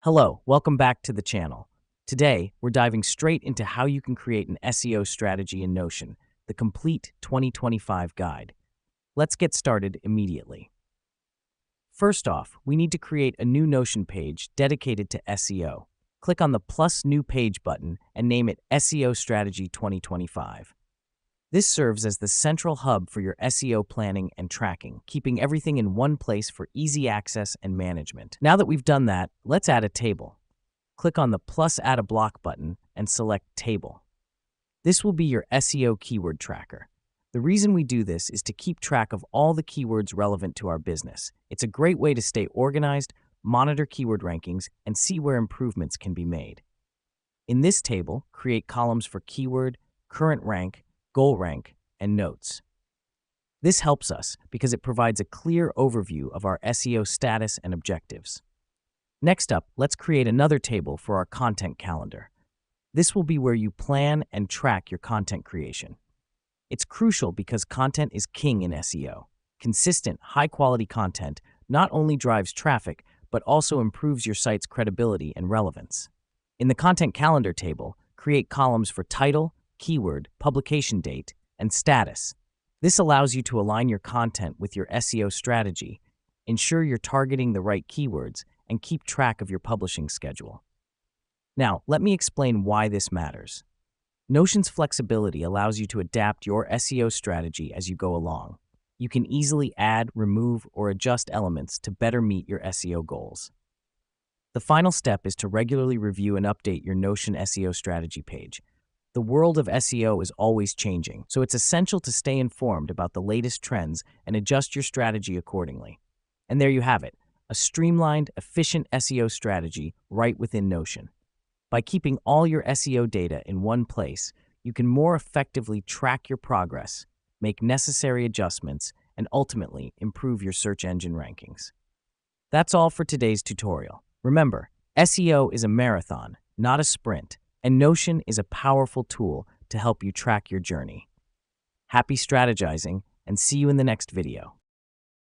Hello, welcome back to the channel. Today, we're diving straight into how you can create an SEO strategy in Notion, the complete 2025 guide. Let's get started immediately. First off, we need to create a new Notion page dedicated to SEO. Click on the plus new page button and name it SEO Strategy 2025. This serves as the central hub for your SEO planning and tracking, keeping everything in one place for easy access and management. Now that we've done that, let's add a table. Click on the plus add a block button and select Table. This will be your SEO keyword tracker. The reason we do this is to keep track of all the keywords relevant to our business. It's a great way to stay organized, monitor keyword rankings, and see where improvements can be made. In this table, create columns for keyword, current rank, goal rank, and notes. This helps us because it provides a clear overview of our SEO status and objectives. Next up, let's create another table for our content calendar. This will be where you plan and track your content creation. It's crucial because content is king in SEO. Consistent, high-quality content not only drives traffic, but also improves your site's credibility and relevance. In the content calendar table, create columns for title, keyword, publication date, and status. This allows you to align your content with your SEO strategy, ensure you're targeting the right keywords, and keep track of your publishing schedule. Now, let me explain why this matters. Notion's flexibility allows you to adapt your SEO strategy as you go along. You can easily add, remove, or adjust elements to better meet your SEO goals. The final step is to regularly review and update your Notion SEO strategy page. The world of SEO is always changing, so it's essential to stay informed about the latest trends and adjust your strategy accordingly. And there you have it, a streamlined, efficient SEO strategy right within Notion. By keeping all your SEO data in one place, you can more effectively track your progress, make necessary adjustments, and ultimately improve your search engine rankings. That's all for today's tutorial. Remember, SEO is a marathon, not a sprint. And Notion is a powerful tool to help you track your journey. Happy strategizing, and see you in the next video.